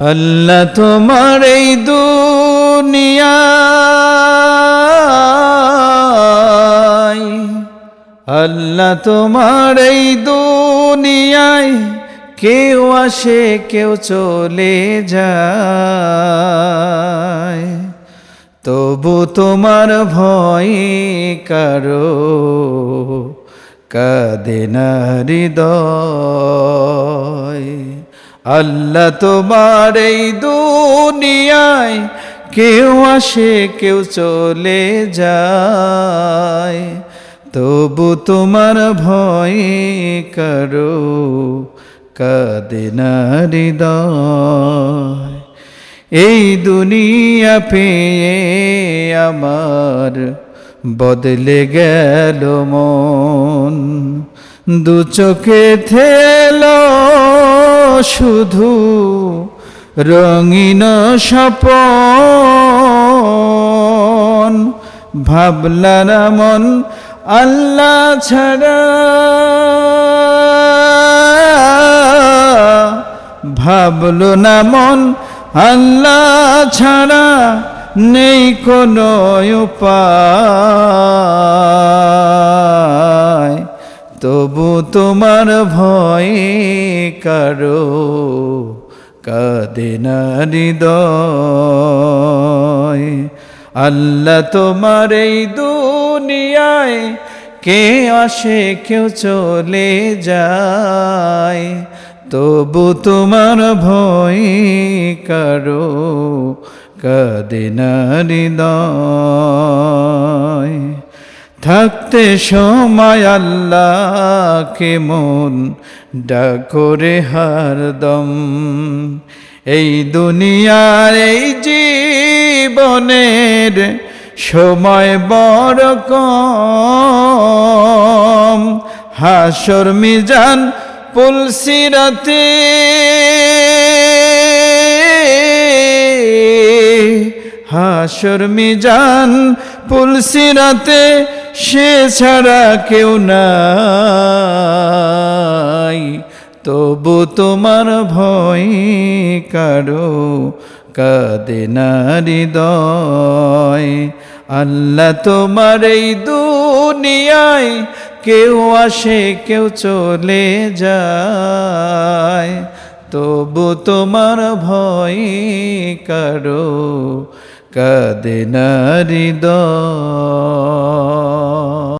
আল্লাহ তোমার এই দুনিয়ায়, আল্লাহ তোমার এই দুনিয়ায়, কেউ আসে কেউ চলে যায়, তবু তোমার ভয় কারো কাঁদে না হৃদয়। আল্লাহ তোমার এই দুনিয়ায়, কেউ আসে কেউ চলে যায়, তবু তোমার ভয় কারো কাঁদে না হৃদয়। এই দুনিয়া পেয়ে আমার বদলে গেল মন, দু চোখে থেল শুধু রঙিন স্বপন। ভাবলা না মন আল্লাহ ছাড়া, ভাবলো না মন আল্লাহ ছাড়া নেই কোনো উপায়, তবু তোমার ভয় কারো কাঁদে না হৃদয়। আল্লাহ তোমার এই দুনিয়ায়, কে আসে কেউ চলে যায়, তবু তোমার ভয় কারো কাঁদে না হৃদয়। থাকতে সময় আল্লাহকে মন ডাকরে হরদম, এই দুনিয়ার এই জীবনের সময় বড় কম। হাসর মিজান পুলসিরাতে, হাসর মিজান পুলসিরাতে, সে ছাড়া কেউ নাই, তবু তোমার ভয় কারো কাঁদে না হৃদয়। আল্লাহ তোমার এই দুনিয়ায়, কেউ আসে কেউ চলে যায়, তবু তোমার ভয় কারো কাঁদে না হৃদয়।